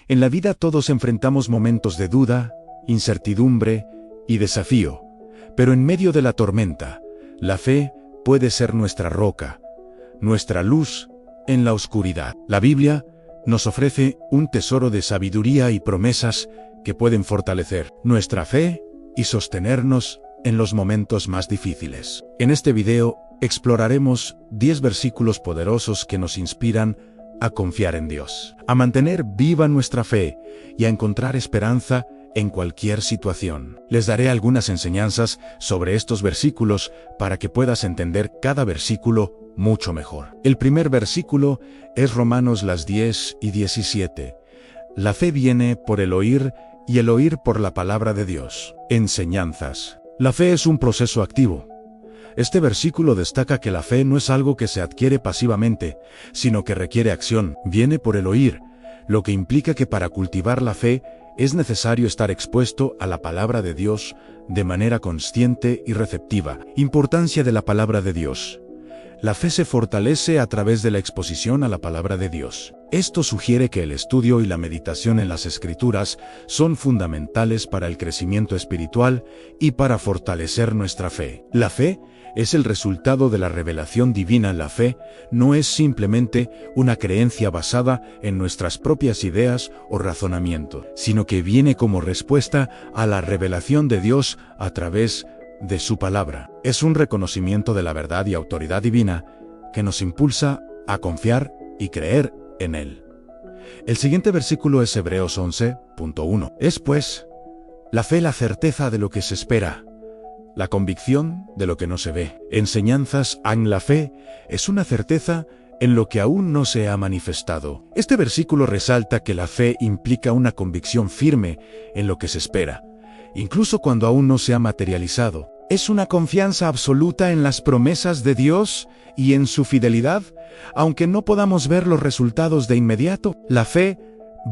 En la vida todos enfrentamos momentos de duda, incertidumbre y desafío, pero en medio de la tormenta, la fe puede ser nuestra roca, nuestra luz en la oscuridad. La Biblia nos ofrece un tesoro de sabiduría y promesas que pueden fortalecer nuestra fe y sostenernos en los momentos más difíciles. En este video exploraremos 10 versículos poderosos que nos inspiran a confiar en Dios, a mantener viva nuestra fe y a encontrar esperanza en cualquier situación. Les daré algunas enseñanzas sobre estos versículos para que puedas entender cada versículo mucho mejor. El primer versículo es Romanos 10:17. La fe viene por el oír y el oír por la palabra de Dios. Enseñanzas. La fe es un proceso activo. Este versículo destaca que la fe no es algo que se adquiere pasivamente, sino que requiere acción. Viene por el oír, lo que implica que para cultivar la fe es necesario estar expuesto a la palabra de Dios de manera consciente y receptiva. Importancia de la palabra de Dios. La fe se fortalece a través de la exposición a la palabra de Dios. Esto sugiere que el estudio y la meditación en las Escrituras son fundamentales para el crecimiento espiritual y para fortalecer nuestra fe. La fe es el resultado de la revelación divina. La fe no es simplemente una creencia basada en nuestras propias ideas o razonamiento, sino que viene como respuesta a la revelación de Dios a través de su palabra. Es un reconocimiento de la verdad y autoridad divina que nos impulsa a confiar y creer en Él. El siguiente versículo es Hebreos 11:1. Es pues la fe la certeza de lo que se espera, la convicción de lo que no se ve. Enseñanzas en la fe es una certeza en lo que aún no se ha manifestado. Este versículo resalta que la fe implica una convicción firme en lo que se espera, incluso cuando aún no se ha materializado. Es una confianza absoluta en las promesas de Dios y en su fidelidad, aunque no podamos ver los resultados de inmediato. La fe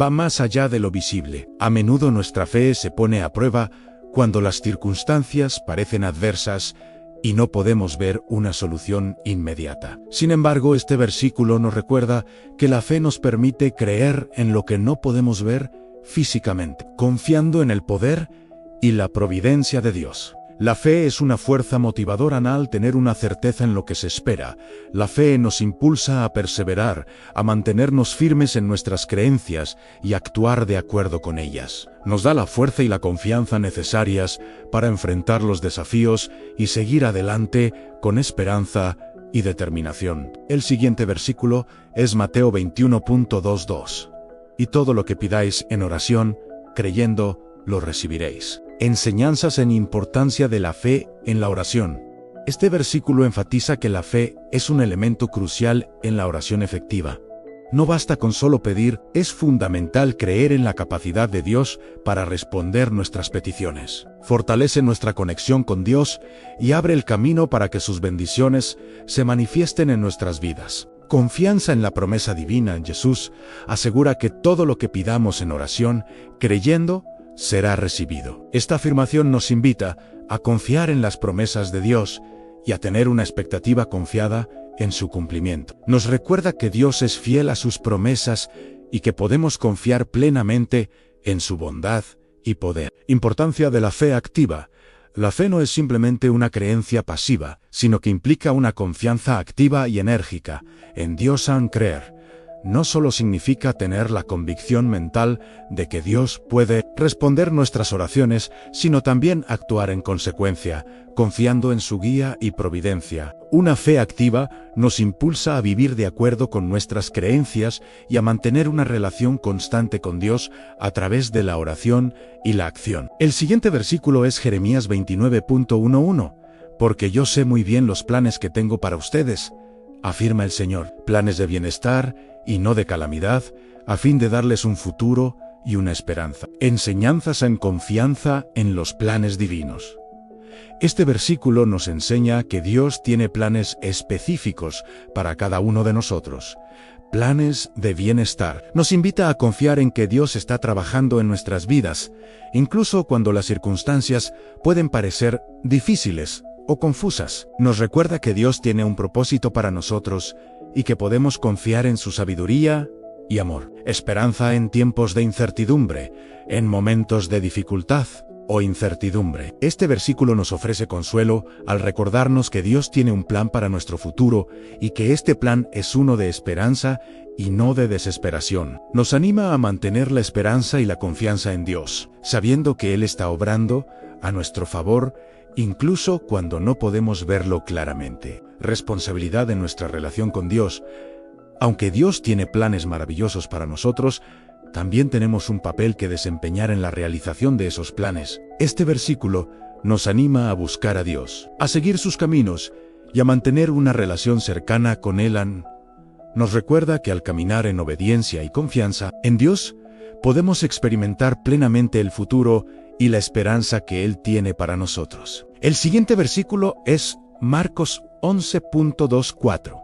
va más allá de lo visible. A menudo nuestra fe se pone a prueba cuando las circunstancias parecen adversas y no podemos ver una solución inmediata. Sin embargo, este versículo nos recuerda que la fe nos permite creer en lo que no podemos ver físicamente, confiando en el poder y la providencia de Dios. La fe es una fuerza motivadora al tener una certeza en lo que se espera. La fe nos impulsa a perseverar, a mantenernos firmes en nuestras creencias y actuar de acuerdo con ellas. Nos da la fuerza y la confianza necesarias para enfrentar los desafíos y seguir adelante con esperanza y determinación. El siguiente versículo es Mateo 21:22. Y todo lo que pidáis en oración, creyendo, lo recibiréis. Enseñanzas en importancia de la fe en la oración. Este versículo enfatiza que la fe es un elemento crucial en la oración efectiva. No basta con solo pedir, es fundamental creer en la capacidad de Dios para responder nuestras peticiones. Fortalece nuestra conexión con Dios y abre el camino para que sus bendiciones se manifiesten en nuestras vidas. Confianza en la promesa divina en Jesús asegura que todo lo que pidamos en oración, creyendo, será recibido. Esta afirmación nos invita a confiar en las promesas de Dios y a tener una expectativa confiada en su cumplimiento. Nos recuerda que Dios es fiel a sus promesas y que podemos confiar plenamente en su bondad y poder. Importancia de la fe activa. La fe no es simplemente una creencia pasiva, sino que implica una confianza activa y enérgica en Dios. Creer no solo significa tener la convicción mental de que Dios puede responder nuestras oraciones, sino también actuar en consecuencia, confiando en su guía y providencia. Una fe activa nos impulsa a vivir de acuerdo con nuestras creencias y a mantener una relación constante con Dios a través de la oración y la acción. El siguiente versículo es Jeremías 29:11. Porque yo sé muy bien los planes que tengo para ustedes, afirma el Señor, planes de bienestar y no de calamidad, a fin de darles un futuro y una esperanza. Enseñanzas en confianza en los planes divinos. Este versículo nos enseña que Dios tiene planes específicos para cada uno de nosotros. Planes de bienestar. Nos invita a confiar en que Dios está trabajando en nuestras vidas, incluso cuando las circunstancias pueden parecer difíciles o confusas. Nos recuerda que Dios tiene un propósito para nosotros y que podemos confiar en su sabiduría y amor. Esperanza en tiempos de incertidumbre, en momentos de dificultad o incertidumbre. Este versículo nos ofrece consuelo al recordarnos que Dios tiene un plan para nuestro futuro y que este plan es uno de esperanza y no de desesperación. Nos anima a mantener la esperanza y la confianza en Dios, sabiendo que Él está obrando a nuestro favor, incluso cuando no podemos verlo claramente. Responsabilidad en nuestra relación con Dios. Aunque Dios tiene planes maravillosos para nosotros, también tenemos un papel que desempeñar en la realización de esos planes. Este versículo nos anima a buscar a Dios, a seguir sus caminos y a mantener una relación cercana con Él. Nos recuerda que al caminar en obediencia y confianza en Dios, podemos experimentar plenamente el futuro y la esperanza que Él tiene para nosotros. El siguiente versículo es Marcos 11.24.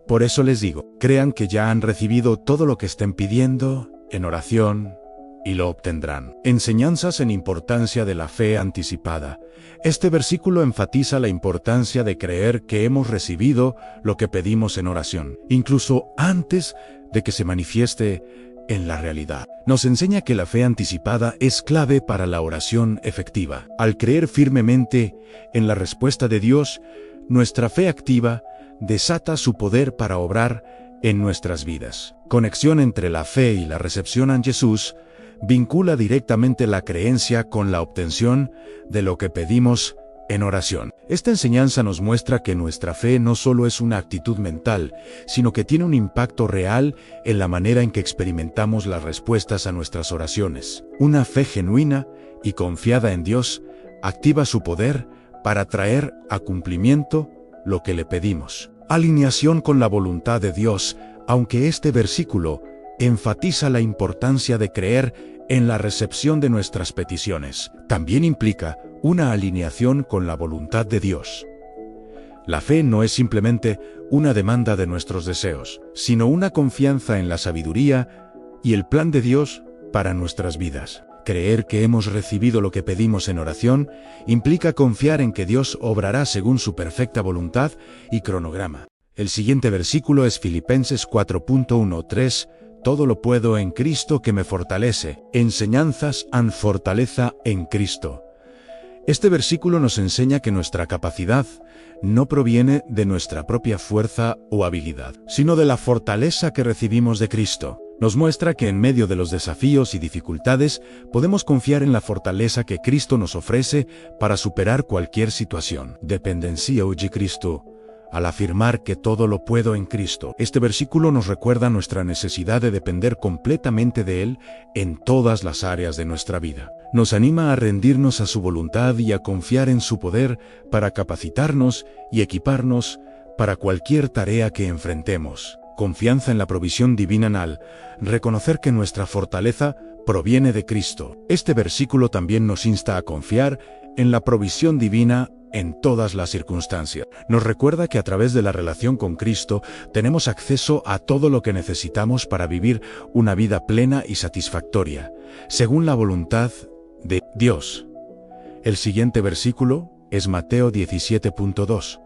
Por eso les digo, crean que ya han recibido todo lo que estén pidiendo en oración y lo obtendrán. Enseñanzas en importancia de la fe anticipada. Este versículo enfatiza la importancia de creer que hemos recibido lo que pedimos en oración, incluso antes de que se manifieste en la realidad. Nos enseña que la fe anticipada es clave para la oración efectiva. Al creer firmemente en la respuesta de Dios, nuestra fe activa desata su poder para obrar en nuestras vidas. Conexión entre la fe y la recepción en Jesús vincula directamente la creencia con la obtención de lo que pedimos en oración. Esta enseñanza nos muestra que nuestra fe no solo es una actitud mental, sino que tiene un impacto real en la manera en que experimentamos las respuestas a nuestras oraciones. Una fe genuina y confiada en Dios activa su poder para traer a cumplimiento lo que le pedimos. Alineación con la voluntad de Dios, aunque este versículo enfatiza la importancia de creer en la recepción de nuestras peticiones, también implica una alineación con la voluntad de Dios. La fe no es simplemente una demanda de nuestros deseos, sino una confianza en la sabiduría y el plan de Dios para nuestras vidas. Creer que hemos recibido lo que pedimos en oración implica confiar en que Dios obrará según su perfecta voluntad y cronograma. El siguiente versículo es Filipenses 4.13. Todo lo puedo en Cristo que me fortalece. Enseñanzas en fortaleza en Cristo. Este versículo nos enseña que nuestra capacidad no proviene de nuestra propia fuerza o habilidad, sino de la fortaleza que recibimos de Cristo. Nos muestra que en medio de los desafíos y dificultades podemos confiar en la fortaleza que Cristo nos ofrece para superar cualquier situación. Dependencia de Cristo. Al afirmar que todo lo puedo en Cristo, este versículo nos recuerda nuestra necesidad de depender completamente de Él en todas las áreas de nuestra vida. Nos anima a rendirnos a su voluntad y a confiar en su poder para capacitarnos y equiparnos para cualquier tarea que enfrentemos. Confianza en la provisión divina al reconocer que nuestra fortaleza proviene de Cristo. Este versículo también nos insta a confiar en la provisión divina en todas las circunstancias. Nos recuerda que a través de la relación con Cristo tenemos acceso a todo lo que necesitamos para vivir una vida plena y satisfactoria, según la voluntad de Dios. El siguiente versículo es Mateo 17.2.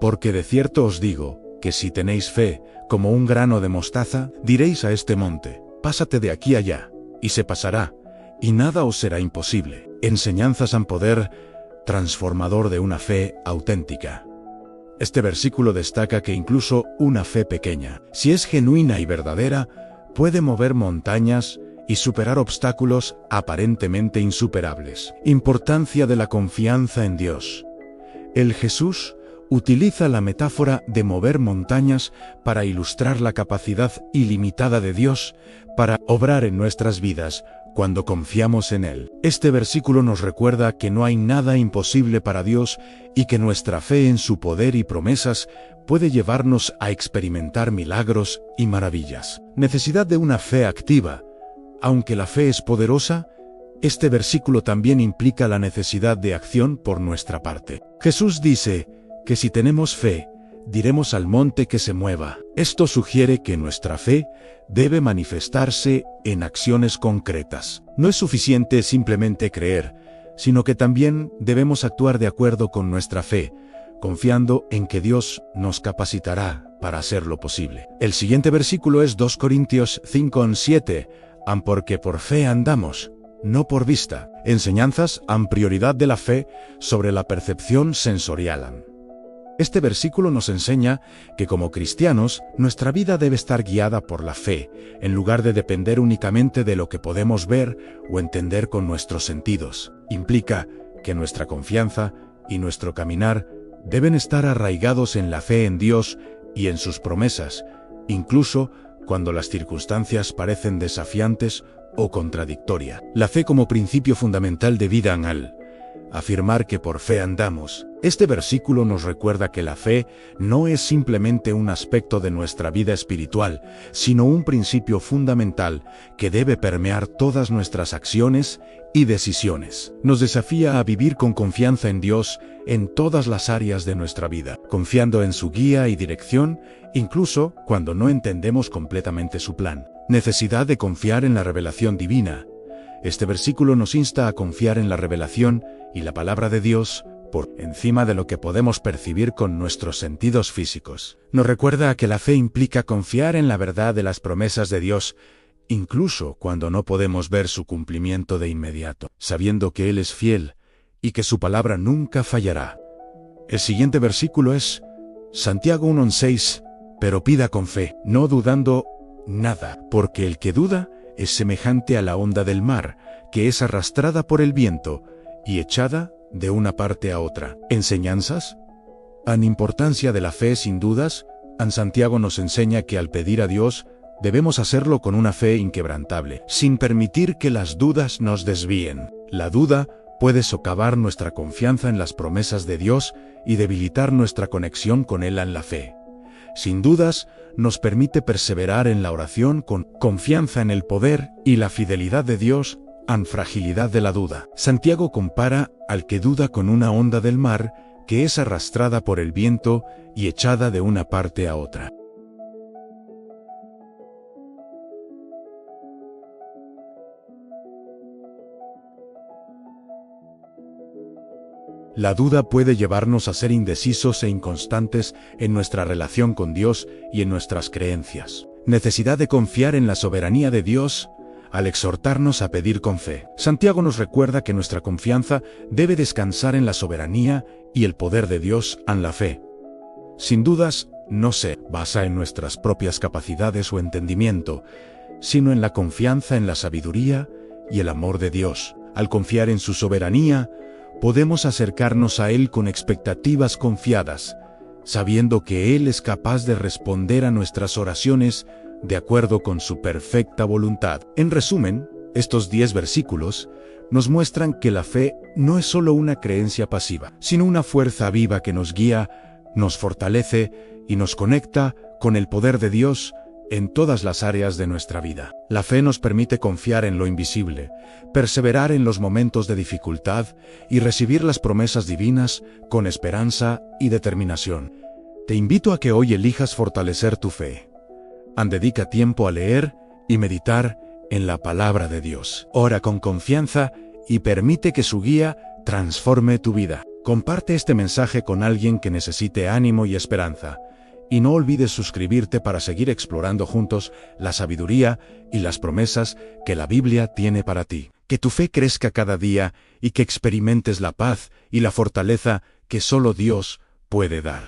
Porque de cierto os digo, que si tenéis fe, como un grano de mostaza, diréis a este monte, pásate de aquí allá, y se pasará, y nada os será imposible. Enseñanzas en poder transformador de una fe auténtica. Este versículo destaca que incluso una fe pequeña, si es genuina y verdadera, puede mover montañas y superar obstáculos aparentemente insuperables. Importancia de la confianza en Dios. El Jesús utiliza la metáfora de mover montañas para ilustrar la capacidad ilimitada de Dios para obrar en nuestras vidas cuando confiamos en Él. Este versículo nos recuerda que no hay nada imposible para Dios y que nuestra fe en su poder y promesas puede llevarnos a experimentar milagros y maravillas. Necesidad de una fe activa. Aunque la fe es poderosa, este versículo también implica la necesidad de acción por nuestra parte. Jesús dice que si tenemos fe, diremos al monte que se mueva. Esto sugiere que nuestra fe debe manifestarse en acciones concretas. No es suficiente simplemente creer, sino que también debemos actuar de acuerdo con nuestra fe, confiando en que Dios nos capacitará para hacerlo posible. El siguiente versículo es 2 Corintios 5:7, porque por fe andamos, no por vista. Enseñanzas han prioridad de la fe sobre la percepción sensorial. Este versículo nos enseña que como cristianos, nuestra vida debe estar guiada por la fe, en lugar de depender únicamente de lo que podemos ver o entender con nuestros sentidos. Implica que nuestra confianza y nuestro caminar deben estar arraigados en la fe en Dios y en sus promesas, incluso cuando las circunstancias parecen desafiantes o contradictorias. La fe como principio fundamental de vida al afirmar que por fe andamos. Este versículo nos recuerda que la fe no es simplemente un aspecto de nuestra vida espiritual, sino un principio fundamental que debe permear todas nuestras acciones y decisiones. Nos desafía a vivir con confianza en Dios en todas las áreas de nuestra vida, confiando en su guía y dirección, incluso cuando no entendemos completamente su plan. Necesidad de confiar en la revelación divina. Este versículo nos insta a confiar en la revelación y la palabra de Dios por encima de lo que podemos percibir con nuestros sentidos físicos. Nos recuerda que la fe implica confiar en la verdad de las promesas de Dios, incluso cuando no podemos ver su cumplimiento de inmediato, sabiendo que Él es fiel y que su palabra nunca fallará. El siguiente versículo es Santiago 1:6, pero pida con fe, no dudando nada, porque el que duda es semejante a la onda del mar, que es arrastrada por el viento y echada de una parte a otra. Enseñanzas an importancia de la fe sin dudas. Santiago nos enseña que al pedir a Dios debemos hacerlo con una fe inquebrantable, sin permitir que las dudas nos desvíen. La duda puede socavar nuestra confianza en las promesas de Dios y debilitar nuestra conexión con Él en la fe. Sin dudas, nos permite perseverar en la oración con confianza en el poder y la fidelidad de Dios ante fragilidad de la duda. Santiago compara al que duda con una onda del mar que es arrastrada por el viento y echada de una parte a otra. La duda puede llevarnos a ser indecisos e inconstantes en nuestra relación con Dios y en nuestras creencias. Necesidad de confiar en la soberanía de Dios al exhortarnos a pedir con fe. Santiago nos recuerda que nuestra confianza debe descansar en la soberanía y el poder de Dios en la fe. Sin dudas, no se basa en nuestras propias capacidades o entendimiento, sino en la confianza en la sabiduría y el amor de Dios. Al confiar en su soberanía, podemos acercarnos a Él con expectativas confiadas, sabiendo que Él es capaz de responder a nuestras oraciones de acuerdo con su perfecta voluntad. En resumen, estos 10 versículos nos muestran que la fe no es solo una creencia pasiva, sino una fuerza viva que nos guía, nos fortalece y nos conecta con el poder de Dios en todas las áreas de nuestra vida. La fe nos permite confiar en lo invisible, perseverar en los momentos de dificultad y recibir las promesas divinas con esperanza y determinación. Te invito a que hoy elijas fortalecer tu fe. Dedica tiempo a leer y meditar en la palabra de Dios. Ora con confianza y permite que su guía transforme tu vida. Comparte este mensaje con alguien que necesite ánimo y esperanza. Y no olvides suscribirte para seguir explorando juntos la sabiduría y las promesas que la Biblia tiene para ti. Que tu fe crezca cada día y que experimentes la paz y la fortaleza que solo Dios puede dar.